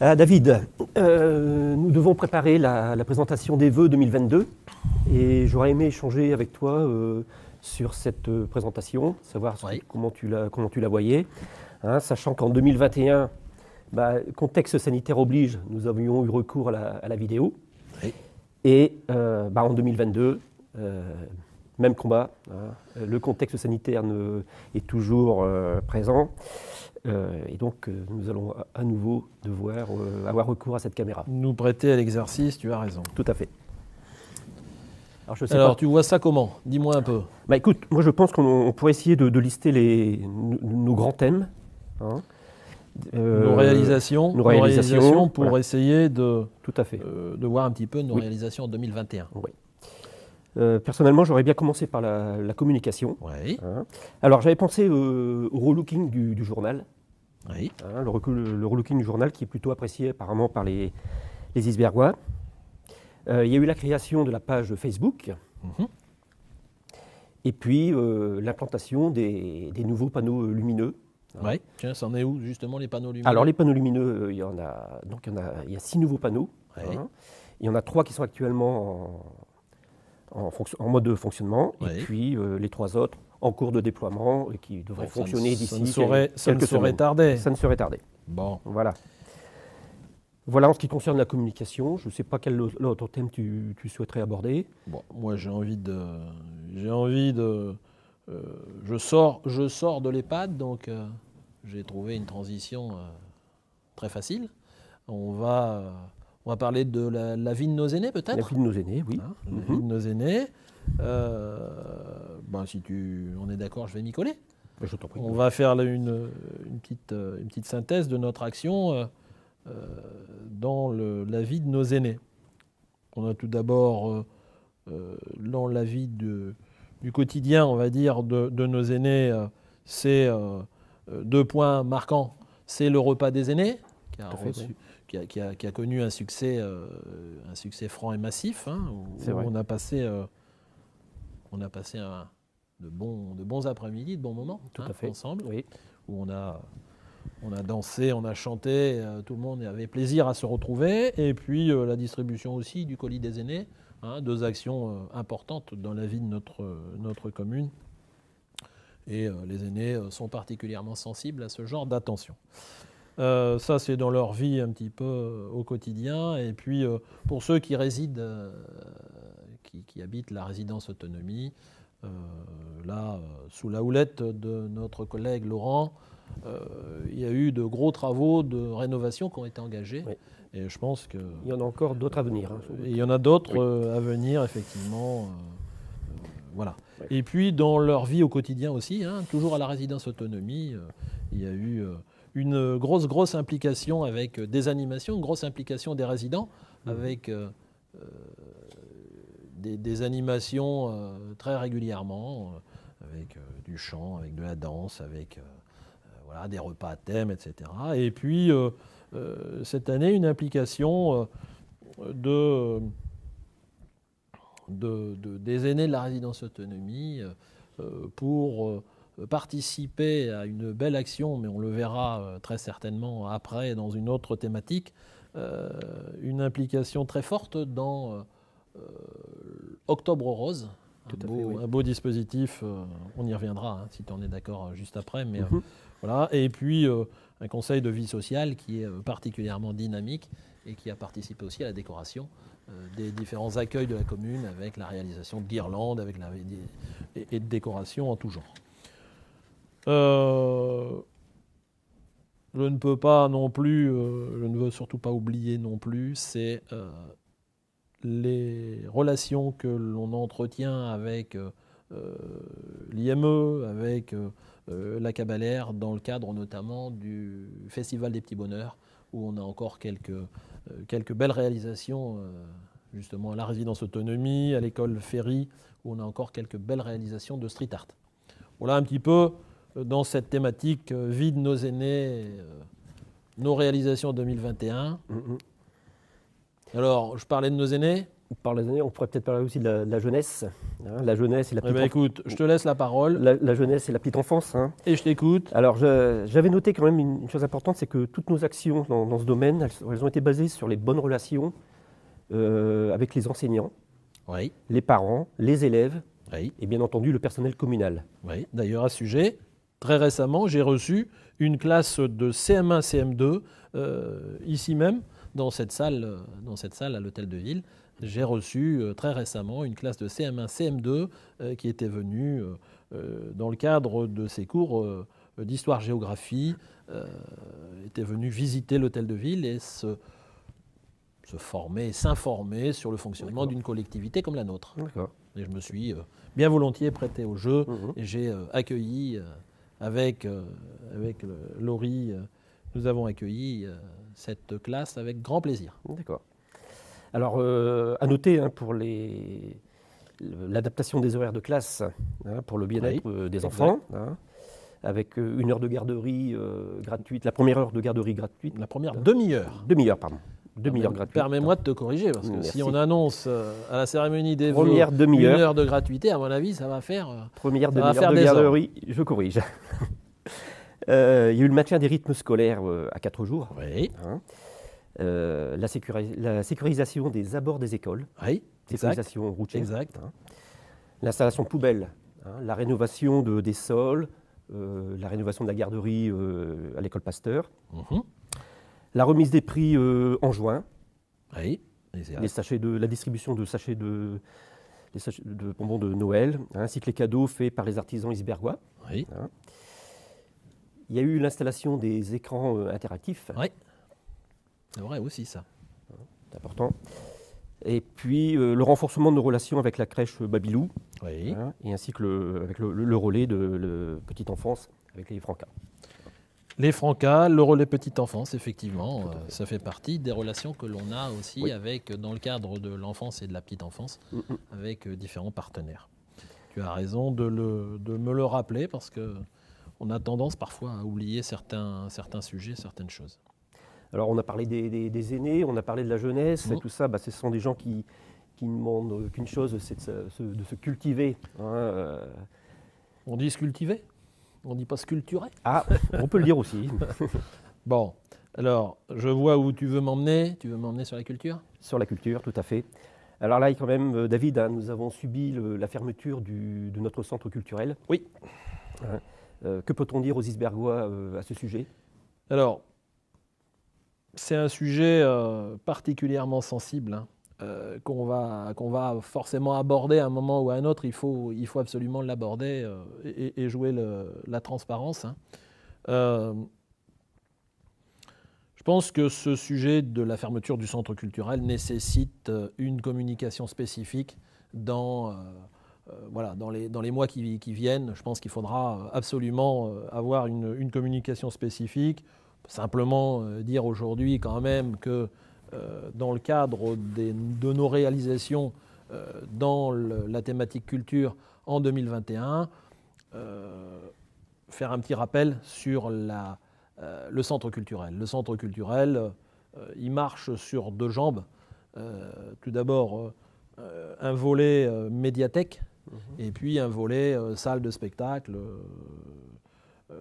David, nous devons préparer la présentation des vœux 2022 et j'aurais aimé échanger avec toi sur cette présentation, savoir comment tu la voyais, hein, sachant qu'en 2021, contexte sanitaire oblige, nous avions eu recours à la vidéo. Oui. Et en 2022, même combat, hein, le contexte sanitaire est toujours présent. Et donc, nous allons à nouveau devoir avoir recours à cette caméra. Nous prêter à l'exercice, tu as raison. Tout à fait. Alors tu vois ça comment? Dis-moi un peu. Écoute, moi je pense qu'on pourrait essayer de lister nos grands thèmes. Hein. Nos réalisations pour voilà. Essayer de, tout à fait. De voir un petit peu nos réalisations en 2021. Oui. Personnellement, j'aurais bien commencé par la communication. Oui. Hein. Alors, j'avais pensé au relooking du journal. Oui. Hein, le relooking du journal qui est plutôt apprécié apparemment par les Isbergois. Il y a eu la création de la page Facebook. Mm-hmm. Et puis, l'implantation des nouveaux panneaux lumineux. Oui. Tiens, c'en est où justement les panneaux lumineux? Alors, les panneaux lumineux, il y a 6 nouveaux panneaux. Oui. Hein. Il y en a 3 qui sont actuellement en mode de fonctionnement, oui. Et puis les 3 autres en cours de déploiement et qui devraient fonctionner d'ici quelques semaines. Ça ne saurait tarder. Bon. Voilà en ce qui concerne la communication. Je ne sais pas quel autre thème tu souhaiterais aborder. Bon, moi j'ai envie de je sors de l'EHPAD, donc j'ai trouvé une transition très facile. On va parler de la vie de nos aînés, peut-être. La vie de nos aînés, oui. Hein, la vie de nos aînés. Si on est d'accord, je vais m'y coller. Je t'en prie. On va faire une petite synthèse de notre action dans la vie de nos aînés. On a tout d'abord, dans la vie du quotidien, on va dire, de nos aînés, c'est 2 points marquants. C'est le repas des aînés, qui a connu un succès franc et massif, hein, où on a passé de bons après-midi, de bons moments ensemble, oui. Où on a dansé, on a chanté, tout le monde avait plaisir à se retrouver, et puis la distribution aussi du colis des aînés, hein, 2 actions importantes dans la vie de notre commune. Et les aînés sont particulièrement sensibles à ce genre d'attention. Ça, c'est dans leur vie un petit peu au quotidien. Et puis, pour ceux qui résident, qui habitent la résidence autonomie, sous la houlette de notre collègue Laurent, il y a eu de gros travaux de rénovation qui ont été engagés. Oui. Et je pense qu'il y en a encore d'autres à venir. Hein, il y en a d'autres à venir, effectivement. Voilà. Oui. Et puis, dans leur vie au quotidien aussi, hein, toujours à la résidence autonomie, il y a eu une grosse implication avec des animations, une grosse implication des résidents, avec des animations très régulièrement, avec du chant, avec de la danse, avec des repas à thème, etc. Et puis, cette année, une implication des aînés de la résidence autonomie pour participer à une belle action, mais on le verra très certainement après dans une autre thématique, une implication très forte dans Octobre Rose, un beau dispositif, on y reviendra si tu en es d'accord juste après, mais voilà. Et puis un conseil de vie sociale qui est particulièrement dynamique et qui a participé aussi à la décoration des différents accueils de la commune avec la réalisation de guirlandes et de décorations en tout genre. Je ne peux pas non plus, je ne veux surtout pas oublier non plus, c'est les relations que l'on entretient avec l'IME, avec la Cabalère, dans le cadre notamment du Festival des Petits Bonheurs, où on a encore quelques belles réalisations, justement à la résidence autonomie, à l'école Ferry, où on a encore quelques belles réalisations de street art. Voilà un petit peu dans cette thématique vie de nos aînés, nos réalisations 2021. Alors, je parlais de nos aînés. Par les années, on pourrait peut-être parler aussi de la jeunesse. Hein, la jeunesse et la petite enfance. Écoute, je te laisse la parole. La jeunesse et la petite enfance. Hein. Et je t'écoute. Alors, j'avais noté quand même une chose importante, c'est que toutes nos actions dans ce domaine, elles ont été basées sur les bonnes relations avec les enseignants, Oui. les parents, les élèves Oui. et bien entendu le personnel communal. Oui. D'ailleurs, à ce sujet, très récemment, j'ai reçu une classe de CM1, CM2, ici même, dans cette salle à l'Hôtel de Ville. J'ai reçu très récemment une classe de CM1, CM2 qui était venue dans le cadre de ses cours d'histoire-géographie, était venue visiter l'Hôtel de Ville et se former, s'informer sur le fonctionnement d'une collectivité comme la nôtre. D'accord. Et je me suis bien volontiers prêté au jeu et j'ai accueilli avec Laurie, nous avons accueilli cette classe avec grand plaisir. D'accord. Alors, à noter hein, pour l'adaptation des horaires de classe hein, pour le bien-être des enfants, hein, avec 1 heure de garderie gratuite, la première heure de garderie gratuite. La première demi-heure. Demi-heure, pardon. Demi-heure gratuite. Permets-moi de te corriger, parce que si on annonce à la cérémonie des vœux première demi-heure. 1 heure de gratuité, à mon avis, ça va faire première demi-heure de garderie, je corrige. Il y a eu le maintien des rythmes scolaires à 4 jours. Oui. Hein. La sécurisation des abords des écoles. Oui, sécurisation routière. Exact. Hein. L'installation de poubelles. Hein. La rénovation des sols. La rénovation de la garderie à l'école Pasteur. La remise des prix en juin. Oui. La distribution de sachets de bonbons de Noël, hein, ainsi que les cadeaux faits par les artisans isbergois. Oui. Hein. Il y a eu l'installation des écrans interactifs. Oui. C'est vrai aussi ça. C'est important. Et puis le renforcement de nos relations avec la crèche Babylou. Oui. Hein, et ainsi que avec le relais de petite enfance avec les Francas. Les Francas, le relais petite enfance, effectivement, ça fait partie des relations que l'on a aussi dans le cadre de l'enfance et de la petite enfance, avec différents partenaires. Tu as raison de me le rappeler parce qu'on a tendance parfois à oublier certains sujets, certaines choses. Alors on a parlé des aînés, on a parlé de la jeunesse, et tout ça, ce sont des gens qui ne demandent qu'une chose, c'est de se cultiver. Hein, On dit se cultiver ? On ne dit pas sculpturer ? Ah, on peut le dire aussi. Bon, alors, je vois où tu veux m'emmener. Tu veux m'emmener sur la culture ? Sur la culture, tout à fait. Alors là, quand même, David, hein, nous avons subi la fermeture de notre centre culturel. Oui. Que peut-on dire aux Isbergois à ce sujet ? Alors, c'est un sujet particulièrement sensible, hein, qu'on va forcément aborder à un moment ou à un autre. Il faut absolument l'aborder et jouer la transparence. Hein. Je pense que ce sujet de la fermeture du centre culturel nécessite une communication spécifique dans les mois qui viennent. Je pense qu'il faudra absolument avoir une communication spécifique. Simplement dire aujourd'hui quand même que dans le cadre de nos réalisations dans la thématique culture en 2021, faire un petit rappel sur le centre culturel. Le centre culturel, il marche sur 2 jambes. Tout d'abord, un volet médiathèque et puis un volet salle de spectacle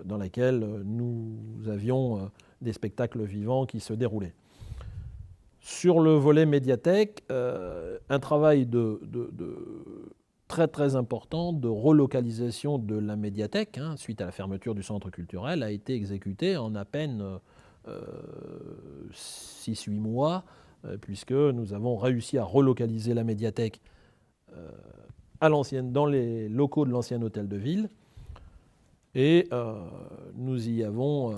dans laquelle nous avions des spectacles vivants qui se déroulaient. Sur le volet médiathèque, un travail très très important de relocalisation de la médiathèque, hein, suite à la fermeture du centre culturel, a été exécuté en à peine 6-8 mois, puisque nous avons réussi à relocaliser la médiathèque dans les locaux de l'ancien hôtel de ville, et nous y avons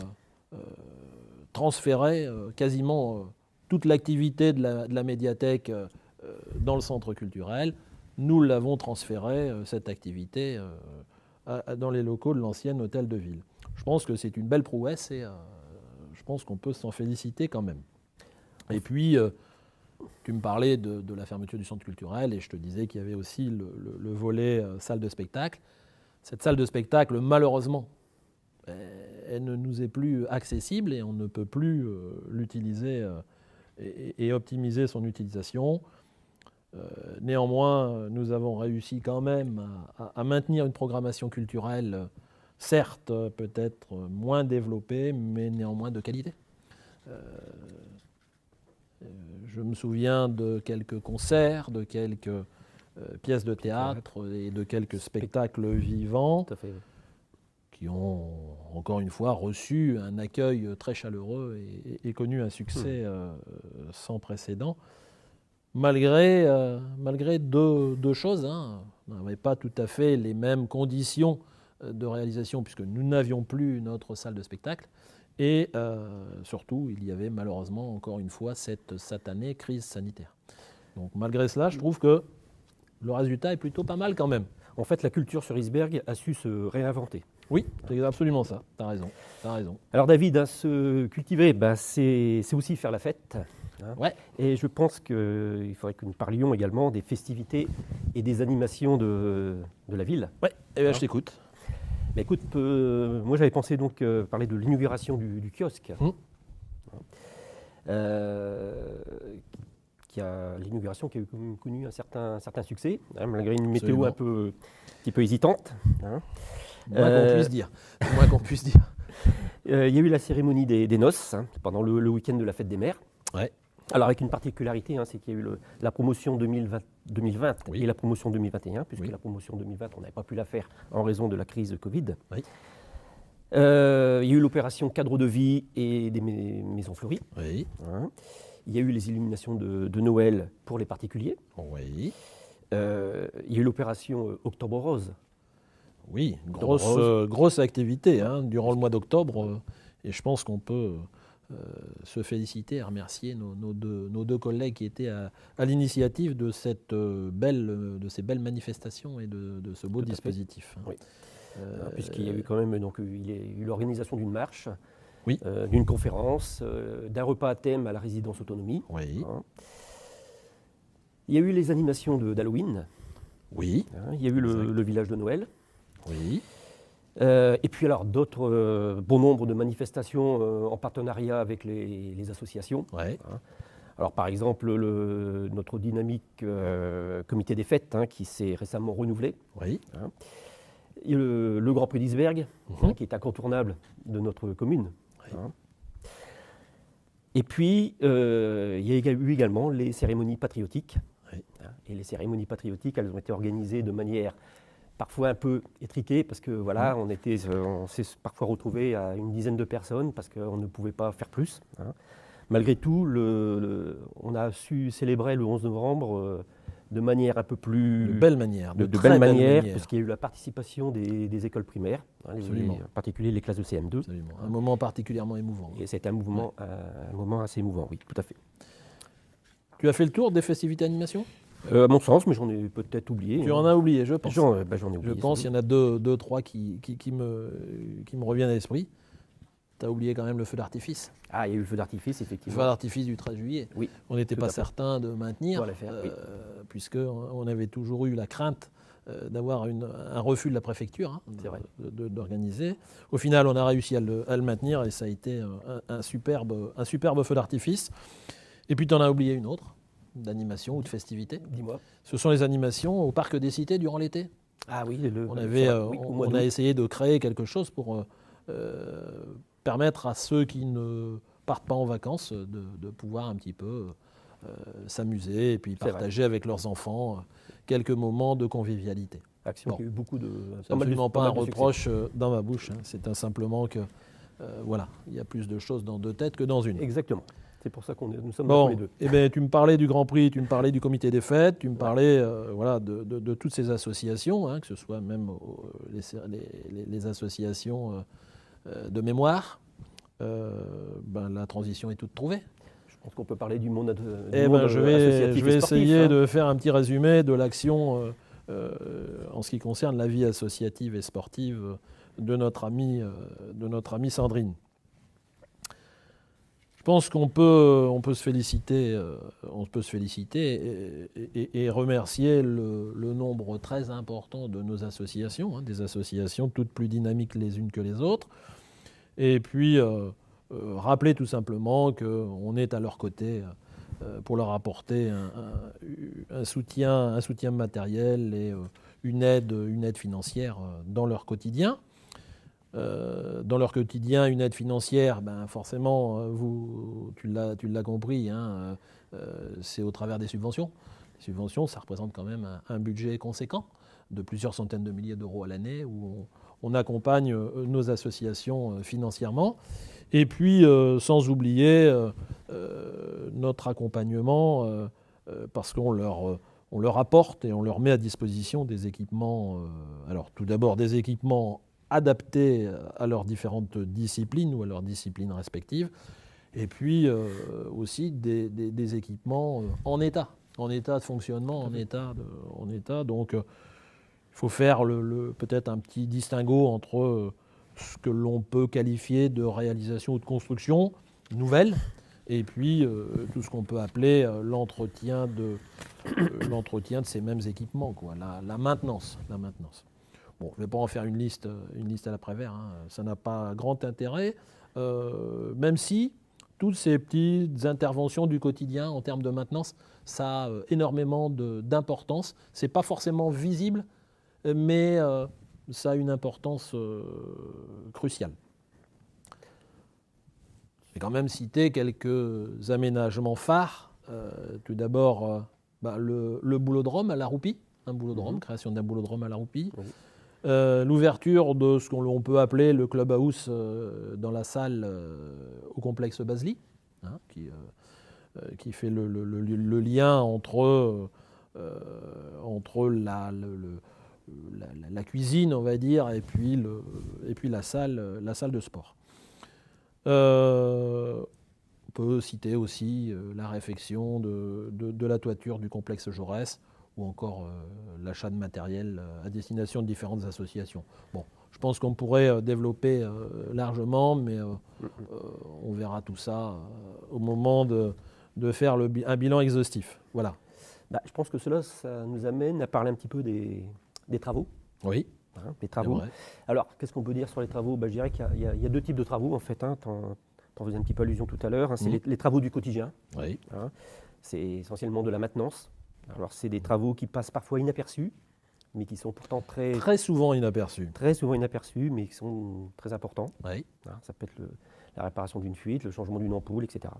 transféré quasiment toute l'activité de la médiathèque dans le centre culturel. Nous l'avons transféré, cette activité, dans les locaux de l'ancien hôtel de ville. Je pense que c'est une belle prouesse et je pense qu'on peut s'en féliciter quand même. Et puis, tu me parlais de la fermeture du centre culturel et je te disais qu'il y avait aussi le volet salle de spectacle. Cette salle de spectacle, malheureusement, elle ne nous est plus accessible et on ne peut plus l'utiliser et optimiser son utilisation. Néanmoins, nous avons réussi quand même à maintenir une programmation culturelle, certes peut-être moins développée, mais néanmoins de qualité. Je me souviens de quelques concerts, de quelques pièces de théâtre et de quelques spectacles vivants qui ont, encore une fois, reçu un accueil très chaleureux et connu un succès sans précédent. Malgré deux choses, hein. On n'avait pas tout à fait les mêmes conditions de réalisation puisque nous n'avions plus notre salle de spectacle. Et surtout, il y avait malheureusement, encore une fois, cette satanée crise sanitaire. Donc malgré cela, je trouve que le résultat est plutôt pas mal quand même. En fait, la culture sur Isbergues a su se réinventer. Oui, c'est absolument ça. T'as raison. Alors David, se cultiver, c'est aussi faire la fête. Hein. Ouais. Et je pense qu'il faudrait que nous parlions également des festivités et des animations de la ville. Ouais, et bien, je t'écoute. Mais écoute, moi j'avais pensé donc parler de l'inauguration du kiosque. L'inauguration qui a connu un certain succès, hein, malgré une météo un petit peu hésitante. Hein. Moins qu'on puisse dire. Il y a eu la cérémonie des noces hein, pendant le week-end de la fête des mères. Ouais. Alors avec une particularité, hein, c'est qu'il y a eu la promotion 2020 oui. et la promotion 2021, puisque oui. la promotion 2020, on n'avait pas pu la faire en raison de la crise Covid. Oui. Il y a eu l'opération cadre de vie et des maisons fleuries. Oui. Hein. Il y a eu les illuminations de Noël pour les particuliers. Oui. Il y a eu l'opération Octobre Rose. Oui, grosse activité hein, durant le mois d'octobre. Et je pense qu'on peut se féliciter et remercier nos deux collègues qui étaient à l'initiative de ces belles manifestations et de ce beau dispositif. Oui. Puisqu'il y a eu quand même il y a eu l'organisation d'une marche, oui. D'une conférence, d'un repas à thème à la résidence autonomie. Oui. Hein. Il y a eu les animations d'Halloween. Oui. Hein. Il y a eu le village de Noël. Oui. Et puis alors d'autres, bon nombre de manifestations en partenariat avec les associations. Ouais. Hein. Alors par exemple notre dynamique comité des fêtes hein, qui s'est récemment renouvelé. Oui. Hein. Il y a le Grand Prix d'Isbergues hein, qui est incontournable de notre commune. Oui. Hein. Et puis il y a eu également les cérémonies patriotiques. Oui. Hein. Et les cérémonies patriotiques, elles ont été organisées de manière parfois un peu étriqué parce que voilà, on s'est parfois retrouvé à une dizaine de personnes parce qu'on ne pouvait pas faire plus. Hein. Malgré tout, on a su célébrer le 11 novembre de manière un peu plus... De belle manière. De belle manière, parce qu'il y a eu la participation des écoles primaires, hein, en particulier les classes de CM2. Absolument. Un moment particulièrement émouvant. Et c'est un moment assez émouvant, oui, tout à fait. Tu as fait le tour des festivités animation ? À mon sens, mais j'en ai peut-être oublié. Tu en as oublié, je pense. J'en ai oublié. Je pense qu'il y en a deux, trois qui me reviennent à l'esprit. Tu as oublié quand même le feu d'artifice. Ah, il y a eu le feu d'artifice, effectivement. Le feu d'artifice du 13 juillet. Oui. On n'était pas certain de maintenir, oui. puisqu'on avait toujours eu la crainte d'avoir un refus de la préfecture d'organiser. Au final, on a réussi à le maintenir et ça a été un superbe feu d'artifice. Et puis, tu en as oublié une autre. D'animation ou de festivité. Dis-moi. Ce sont les animations au Parc des Cités durant l'été. Ah oui, on a essayé de créer quelque chose pour permettre à ceux qui ne partent pas en vacances de pouvoir un petit peu s'amuser et puis partager avec leurs enfants quelques moments de convivialité. Action qui a eu beaucoup de... C'est absolument pas un reproche dans ma bouche. Hein. C'est simplement que il y a plus de choses dans deux têtes que dans une. Exactement. C'est pour ça nous sommes dans les deux. Eh bien, tu me parlais du Grand Prix, tu me parlais du comité des fêtes, tu me parlais de toutes ces associations, hein, que ce soit même les associations de mémoire. La transition est toute trouvée. Je pense qu'on peut parler du monde je vais essayer de faire un petit résumé de l'action en ce qui concerne la vie associative et sportive de notre amie Sandrine. Je pense qu'on peut se féliciter, et remercier le nombre très important de nos associations, hein, des associations toutes plus dynamiques les unes que les autres, et puis rappeler tout simplement qu'on est à leur côté pour leur apporter un soutien matériel et une aide financière dans leur quotidien. Dans leur quotidien, une aide financière, ben forcément, tu l'as compris, hein, c'est au travers des subventions. Les subventions, ça représente quand même un budget conséquent de plusieurs centaines de milliers d'euros à l'année où on accompagne nos associations financièrement. Et puis, sans oublier notre accompagnement, parce qu'on leur apporte et on leur met à disposition des équipements. Alors, tout d'abord, des équipements adaptés à leurs différentes disciplines ou à leurs disciplines respectives, et puis aussi des équipements en état de fonctionnement, en état. Donc, il faut faire peut-être un petit distinguo entre ce que l'on peut qualifier de réalisation ou de construction nouvelle, et puis tout ce qu'on peut appeler l'entretien de ces mêmes équipements, quoi, la maintenance. Bon, je ne vais pas en faire une liste à l'après-vert, hein. Ça n'a pas grand intérêt, même si toutes ces petites interventions du quotidien en termes de maintenance, ça a énormément d'importance. Ce n'est pas forcément visible, mais ça a une importance cruciale. Je vais quand même citer quelques aménagements phares. Tout d'abord, le boulodrome à la Roupie, création d'un boulodrome à la Roupie. Oui. L'ouverture de ce qu'on peut appeler le clubhouse dans la salle au complexe Basely, hein, qui fait le lien entre la cuisine, on va dire, et puis la salle de sport. On peut citer aussi la réfection de la toiture du complexe Jaurès, ou encore l'achat de matériel à destination de différentes associations. Bon, je pense qu'on pourrait développer largement, mais on verra tout ça au moment de faire un bilan exhaustif. Voilà. Je pense que ça nous amène à parler un petit peu des travaux. Oui. Hein, les travaux. Alors, qu'est-ce qu'on peut dire sur les travaux ? Je dirais qu'il y a deux types de travaux, en fait. Hein, t'en faisais un petit peu allusion tout à l'heure. Hein, c'est les travaux du quotidien. Oui. Hein, c'est essentiellement de la maintenance. Alors, c'est des travaux qui passent parfois inaperçus, mais qui sont pourtant très souvent inaperçus. Très souvent inaperçus, mais qui sont très importants. Oui. Hein, ça peut être la réparation d'une fuite, le changement d'une ampoule, etc.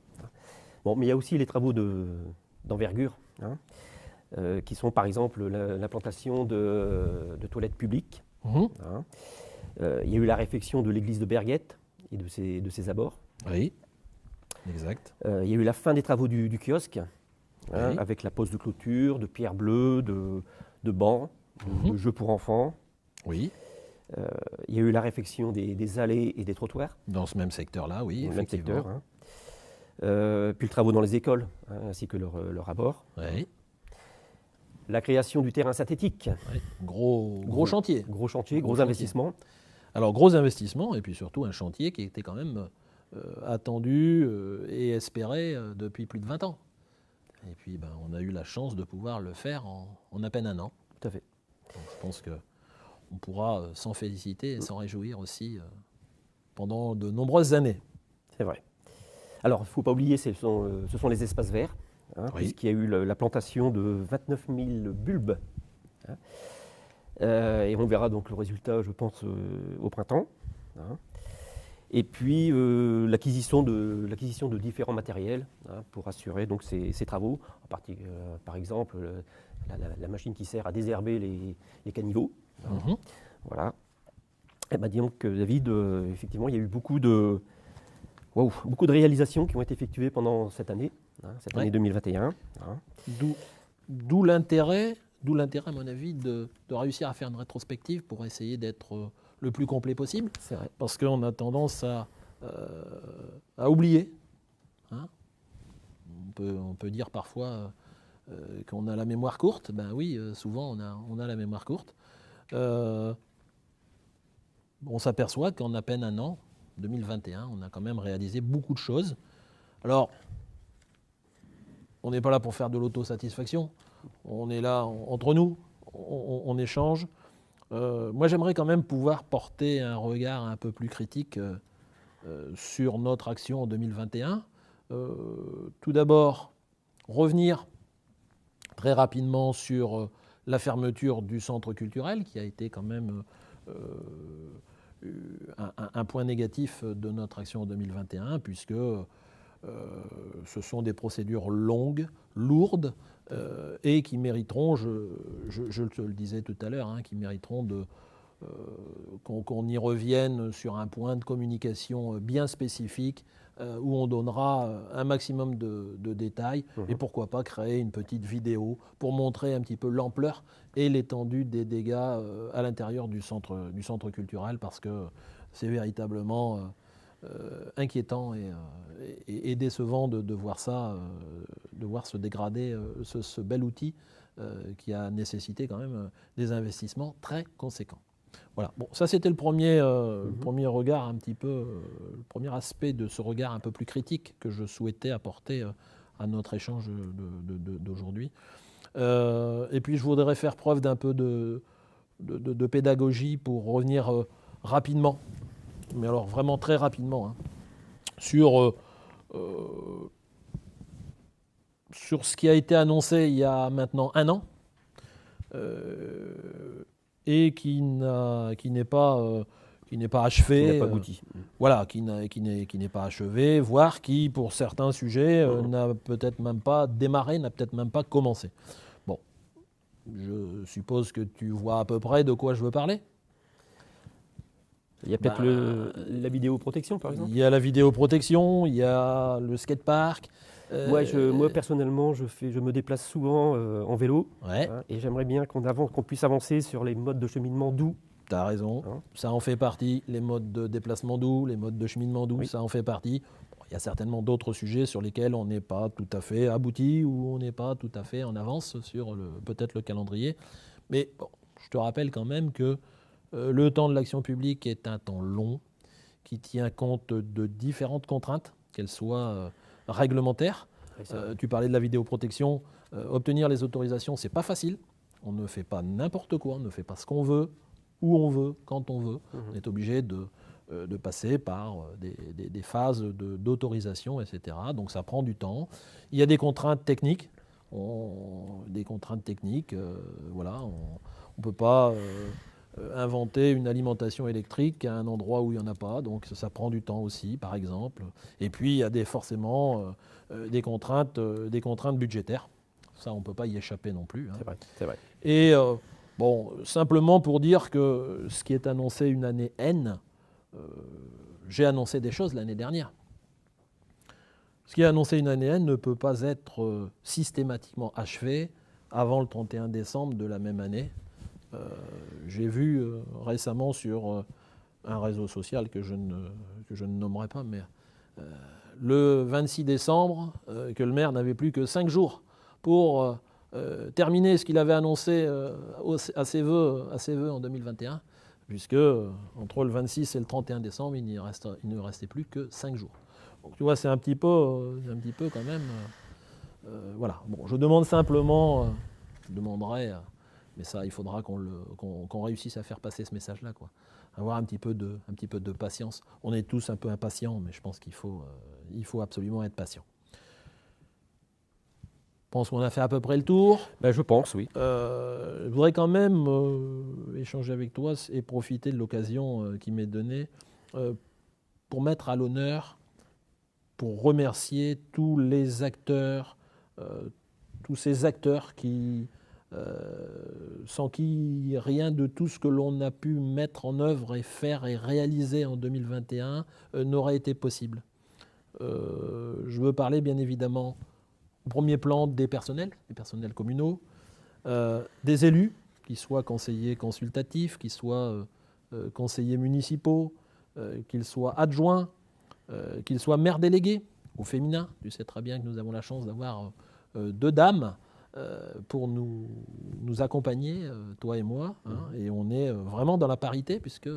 Bon, mais il y a aussi les travaux d'envergure, hein, qui sont par exemple l'implantation de toilettes publiques. Hein. Il y a eu la réfection de l'église de Berguette et de ses abords. Oui, exact. Il y a eu la fin des travaux du kiosque. Hein, oui. Avec la pose de clôture, de pierres bleues, de bancs, de jeux pour enfants. Oui. Il y a eu la réfection des allées et des trottoirs. Dans ce même secteur-là, oui, dans effectivement. Même secteur. Hein. Puis le travaux dans les écoles, hein, ainsi que leur abord. Oui. La création du terrain synthétique. Oui. Gros chantier. Gros chantier, gros investissement. Alors, gros investissement, et puis surtout un chantier qui était quand même attendu et espéré depuis plus de 20 ans. Et puis, on a eu la chance de pouvoir le faire en à peine un an. Tout à fait. Donc, je pense qu'on pourra s'en féliciter et s'en réjouir aussi pendant de nombreuses années. C'est vrai. Alors, il ne faut pas oublier, ce sont les espaces verts, hein, oui. Puisqu'il y a eu la plantation de 29 000 bulbes. Hein, et on verra donc le résultat, je pense, au printemps. Hein. Et puis l'acquisition de différents matériels, hein, pour assurer donc ces travaux, par exemple la machine qui sert à désherber les caniveaux. Hein. Voilà. Et disons que David, effectivement, il y a eu beaucoup de réalisations qui ont été effectuées pendant cette année, hein, année 2021. Hein. D'où l'intérêt, à mon avis, de réussir à faire une rétrospective pour essayer d'être le plus complet possible. C'est vrai. Parce qu'on a tendance à oublier. Hein. On peut dire parfois qu'on a la mémoire courte. Ben oui, souvent on a la mémoire courte. On s'aperçoit qu'en à peine un an, 2021, on a quand même réalisé beaucoup de choses. Alors, on n'est pas là pour faire de l'autosatisfaction. On est là entre nous, on échange. Moi, j'aimerais quand même pouvoir porter un regard un peu plus critique sur notre action en 2021. Tout d'abord, revenir très rapidement sur la fermeture du centre culturel, qui a été quand même un point négatif de notre action en 2021, puisque ce sont des procédures longues, lourdes, et qui mériteront, je te le disais tout à l'heure, qui mériteront qu'on y revienne sur un point de communication bien spécifique, où on donnera un maximum de détails, et pourquoi pas créer une petite vidéo pour montrer un petit peu l'ampleur et l'étendue des dégâts à l'intérieur du centre culturel, parce que c'est véritablement inquiétant et décevant de voir ça, de voir se dégrader ce bel outil qui a nécessité quand même des investissements très conséquents. Voilà. Bon, ça c'était le premier regard un petit peu, le premier aspect de ce regard un peu plus critique que je souhaitais apporter à notre échange d'aujourd'hui. Et puis je voudrais faire preuve d'un peu de pédagogie pour revenir rapidement, mais alors vraiment très rapidement, sur ce qui a été annoncé il y a maintenant 1 an, et qui n'est pas achevé. Qui n'a pas abouti. Voilà, qui n'est pas achevé, voire qui, pour certains sujets, n'a peut-être même pas démarré, n'a peut-être même pas commencé. Bon, je suppose que tu vois à peu près de quoi je veux parler. Il y a peut-être la vidéoprotection, par exemple. Il y a la vidéoprotection, il y a le skatepark. Moi, personnellement, je me déplace souvent en vélo. Ouais. Et j'aimerais bien qu'on puisse avancer sur les modes de cheminement doux. Tu as raison, ça en fait partie. Les modes de déplacement doux, les modes de cheminement doux, ça en fait partie. Il y a certainement d'autres sujets sur lesquels on n'est pas tout à fait abouti ou on n'est pas tout à fait en avance sur peut-être le calendrier. Mais bon, je te rappelle quand même que le temps de l'action publique est un temps long qui tient compte de différentes contraintes, qu'elles soient réglementaires. Tu parlais de la vidéoprotection. Obtenir les autorisations, c'est pas facile. On ne fait pas n'importe quoi, on ne fait pas ce qu'on veut, où on veut, quand on veut. On est obligé de passer par des phases d'autorisation, etc. Donc ça prend du temps. Il y a des contraintes techniques. Voilà, on ne peut pas inventer une alimentation électrique à un endroit où il n'y en a pas, donc ça prend du temps aussi, par exemple. Et puis il y a forcément des contraintes budgétaires. Ça, on ne peut pas y échapper non plus. C'est vrai. Et bon, simplement pour dire que ce qui est annoncé une année N, j'ai annoncé des choses l'année dernière. Ce qui est annoncé une année N ne peut pas être systématiquement achevé avant le 31 décembre de la même année. J'ai vu récemment sur un réseau social que je ne nommerai pas, mais le 26 décembre, que le maire n'avait plus que 5 jours pour terminer ce qu'il avait annoncé à ses vœux en 2021, puisque entre le 26 et le 31 décembre, il ne restait plus que 5 jours. Donc tu vois, c'est un petit peu quand même... voilà. Bon, je demande simplement, je demanderai... mais ça, il faudra qu'on réussisse à faire passer ce message-là, quoi. Avoir un petit peu de patience. On est tous un peu impatients, mais je pense qu'il faut absolument être patient. Je pense qu'on a fait à peu près le tour. Je pense, oui. Je voudrais quand même échanger avec toi et profiter de l'occasion qui m'est donnée pour mettre à l'honneur, pour remercier tous les acteurs, tous ces acteurs qui... sans qui rien de tout ce que l'on a pu mettre en œuvre et faire et réaliser en 2021 n'aurait été possible. Je veux parler bien évidemment au premier plan des personnels communaux, des élus, qu'ils soient conseillers consultatifs, qu'ils soient conseillers municipaux, qu'ils soient adjoints, qu'ils soient maires délégués au féminin. Tu sais très bien que nous avons la chance d'avoir 2 dames pour nous accompagner, toi et moi, et on est vraiment dans la parité, puisque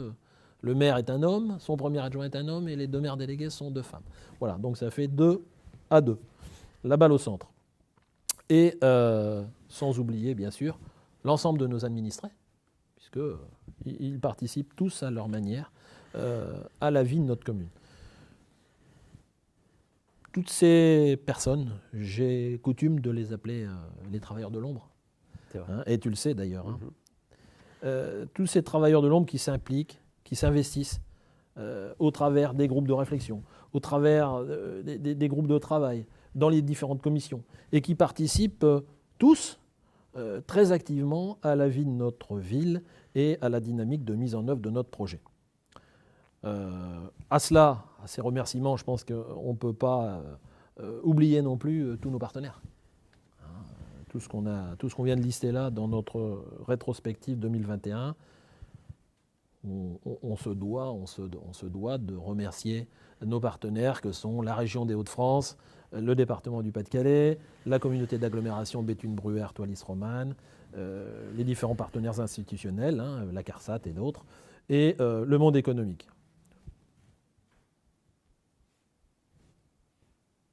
le maire est un homme, son premier adjoint est un homme, et les 2 maires délégués sont 2 femmes. Voilà, donc ça fait 2 à 2. La balle au centre. Et sans oublier, bien sûr, l'ensemble de nos administrés, puisqu'ils participent tous à leur manière à la vie de notre commune. toutes ces personnes, j'ai coutume de les appeler les travailleurs de l'ombre. C'est vrai. Hein, et tu le sais d'ailleurs. Tous ces travailleurs de l'ombre qui s'impliquent, qui s'investissent au travers des groupes de réflexion, au travers des groupes de travail, dans les différentes commissions, et qui participent tous très activement à la vie de notre ville et à la dynamique de mise en œuvre de notre projet. À cela, à ces remerciements, je pense qu'on ne peut pas oublier non plus tous nos partenaires. Tout ce qu'on vient de lister là dans notre rétrospective 2021, on se doit de remercier nos partenaires que sont la région des Hauts-de-France, le département du Pas-de-Calais, la communauté d'agglomération Béthune-Bruère, Toilis-Romane, les différents partenaires institutionnels, la CARSAT et d'autres, et le monde économique.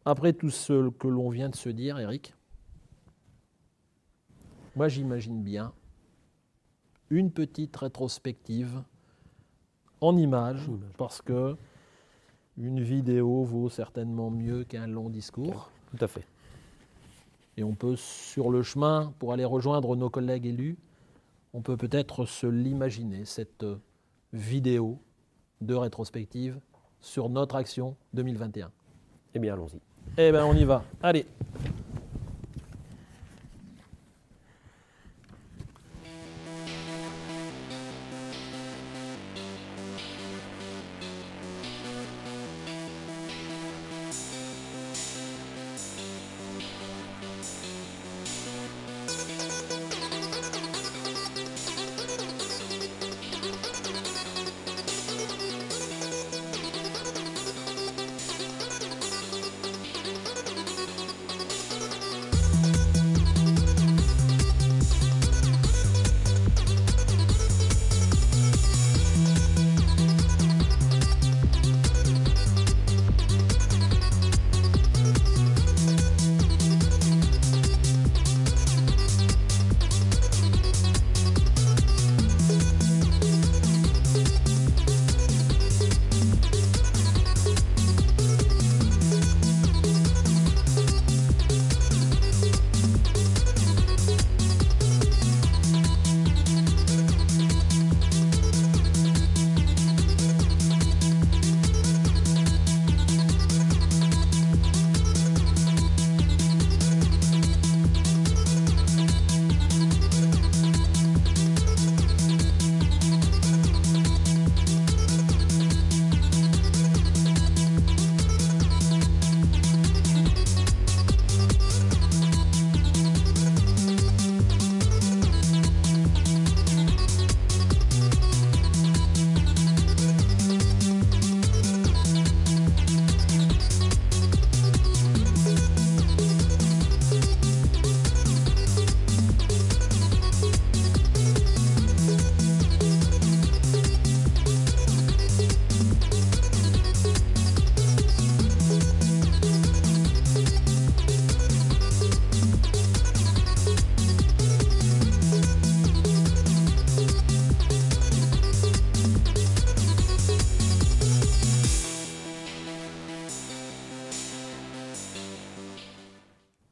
Après tout ce que l'on vient de se dire, Eric, moi j'imagine bien une petite rétrospective en images, parce que une vidéo vaut certainement mieux qu'un long discours. Tout à fait. Et on peut, sur le chemin, pour aller rejoindre nos collègues élus, on peut peut-être se l'imaginer, cette vidéo de rétrospective sur notre action 2021. Eh bien, allons-y. Eh bien, on y va. Allez.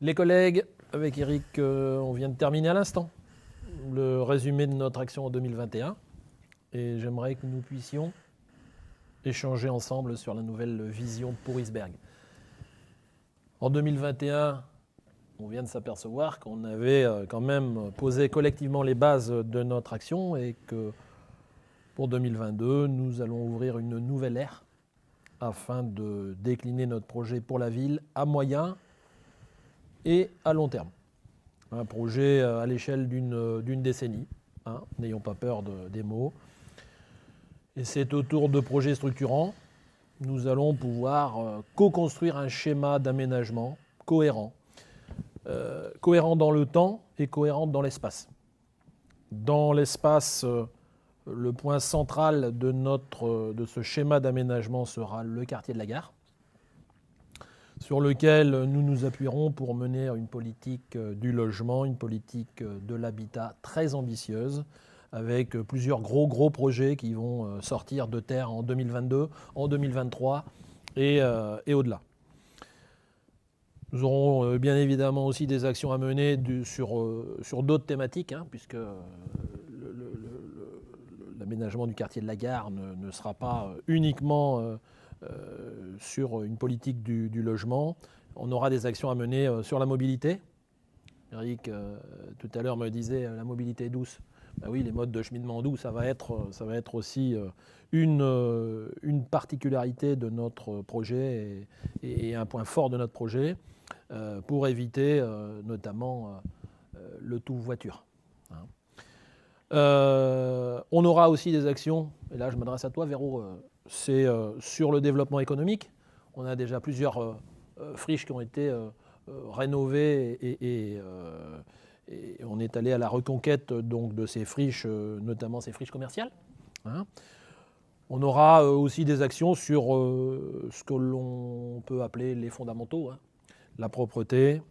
Les collègues, avec Eric, on vient de terminer à l'instant le résumé de notre action en 2021 et j'aimerais que nous puissions échanger ensemble sur la nouvelle vision pour Isberg. En 2021, on vient de s'apercevoir qu'on avait quand même posé collectivement les bases de notre action et que pour 2022, nous allons ouvrir une nouvelle ère afin de décliner notre projet pour la ville à moyen et à long terme. Un projet à l'échelle d'une décennie, n'ayons pas peur des mots. Et c'est autour de projets structurants, nous allons pouvoir co-construire un schéma d'aménagement cohérent. Cohérent dans le temps et cohérent dans l'espace. Dans l'espace, le point central de ce schéma d'aménagement sera le quartier de la gare, sur lequel nous nous appuierons pour mener une politique du logement, une politique de l'habitat très ambitieuse, avec plusieurs gros projets qui vont sortir de terre en 2022, en 2023 et au-delà. Nous aurons bien évidemment aussi des actions à mener sur d'autres thématiques, hein, puisque l'aménagement du quartier de la Gare ne sera pas uniquement sur une politique du logement. On aura des actions à mener sur la mobilité. Eric, tout à l'heure, me disait la mobilité douce. Ben oui, les modes de cheminement doux, ça va être aussi une particularité de notre projet et un point fort de notre projet pour éviter notamment le tout voiture. Hein. On aura aussi des actions, et là je m'adresse à toi Véro, c'est sur le développement économique. On a déjà plusieurs friches qui ont été rénovées et on est allé à la reconquête donc, de ces friches, notamment ces friches commerciales. Hein. On aura aussi des actions sur ce que l'on peut appeler les fondamentaux, hein. La propreté,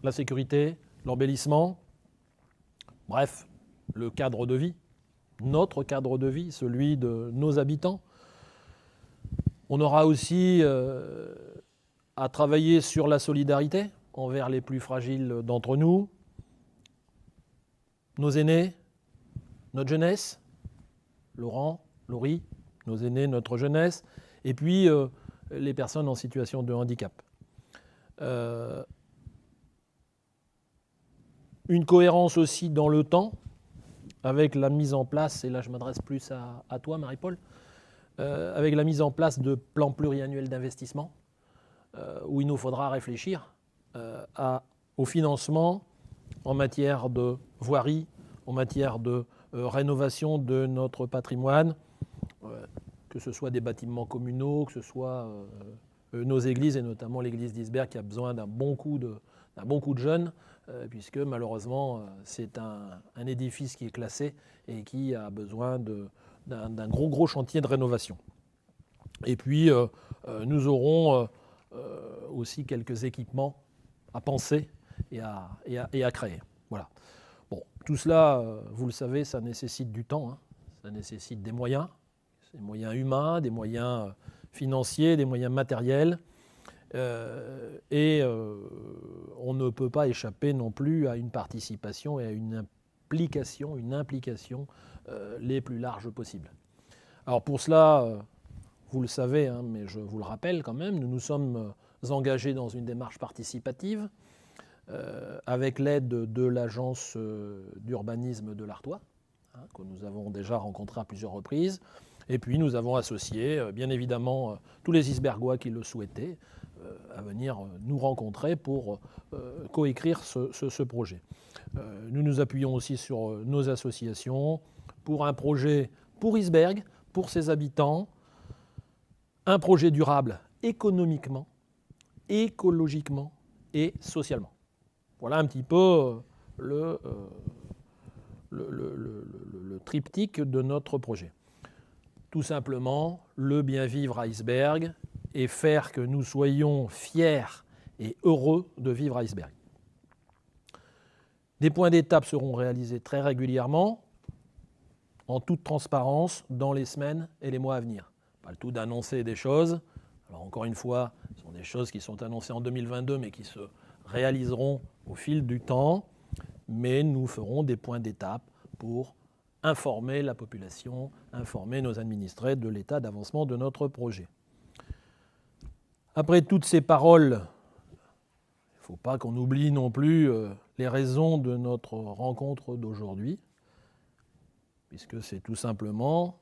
la sécurité, l'embellissement, bref, le cadre de vie, notre cadre de vie, celui de nos habitants. On aura aussi à travailler sur la solidarité envers les plus fragiles d'entre nous, nos aînés, notre jeunesse, Laurent, Laurie, nos aînés, notre jeunesse, et puis les personnes en situation de handicap. Une cohérence aussi dans le temps, avec la mise en place, et là je m'adresse plus à toi Marie-Paul, avec la mise en place de plans pluriannuels d'investissement, où il nous faudra réfléchir au financement en matière de voirie, en matière de rénovation de notre patrimoine, que ce soit des bâtiments communaux, que ce soit nos églises, et notamment l'église d'Isberg qui a besoin d'un bon coup de jeunes, puisque malheureusement c'est un édifice qui est classé et qui a besoin d'un gros chantier de rénovation. Et puis nous aurons aussi quelques équipements à penser et à créer. Voilà. Bon, tout cela, vous le savez, ça nécessite du temps, hein. Ça nécessite des moyens humains, des moyens financiers, des moyens matériels. Et on ne peut pas échapper non plus à une participation et à une implication les plus larges possibles. Alors pour cela, vous le savez, hein, mais je vous le rappelle quand même, nous nous sommes engagés dans une démarche participative avec l'aide de l'agence d'urbanisme de l'Artois, hein, que nous avons déjà rencontré à plusieurs reprises. Et puis nous avons associé, bien évidemment, tous les Isbergois qui le souhaitaient à venir nous rencontrer pour coécrire ce projet. Nous nous appuyons aussi sur nos associations pour un projet pour Isberg, pour ses habitants, un projet durable économiquement, écologiquement et socialement. Voilà un petit peu le triptyque de notre projet. Tout simplement, le bien vivre à Isberg et faire que nous soyons fiers et heureux de vivre à Isberg. Des points d'étape seront réalisés très régulièrement, en toute transparence, dans les semaines et les mois à venir. Pas le tout d'annoncer des choses. Alors encore une fois, ce sont des choses qui sont annoncées en 2022, mais qui se réaliseront au fil du temps. Mais nous ferons des points d'étape pour informer la population, informer nos administrés de l'état d'avancement de notre projet. Après toutes ces paroles, il ne faut pas qu'on oublie non plus les raisons de notre rencontre d'aujourd'hui, puisque c'est tout simplement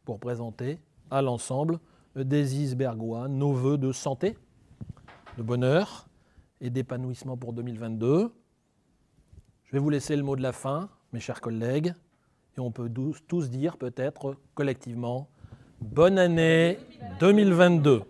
pour présenter à l'ensemble des Isbergois nos vœux de santé, de bonheur et d'épanouissement pour 2022. Je vais vous laisser le mot de la fin, mes chers collègues, et on peut tous dire peut-être collectivement « Bonne année 2022 ».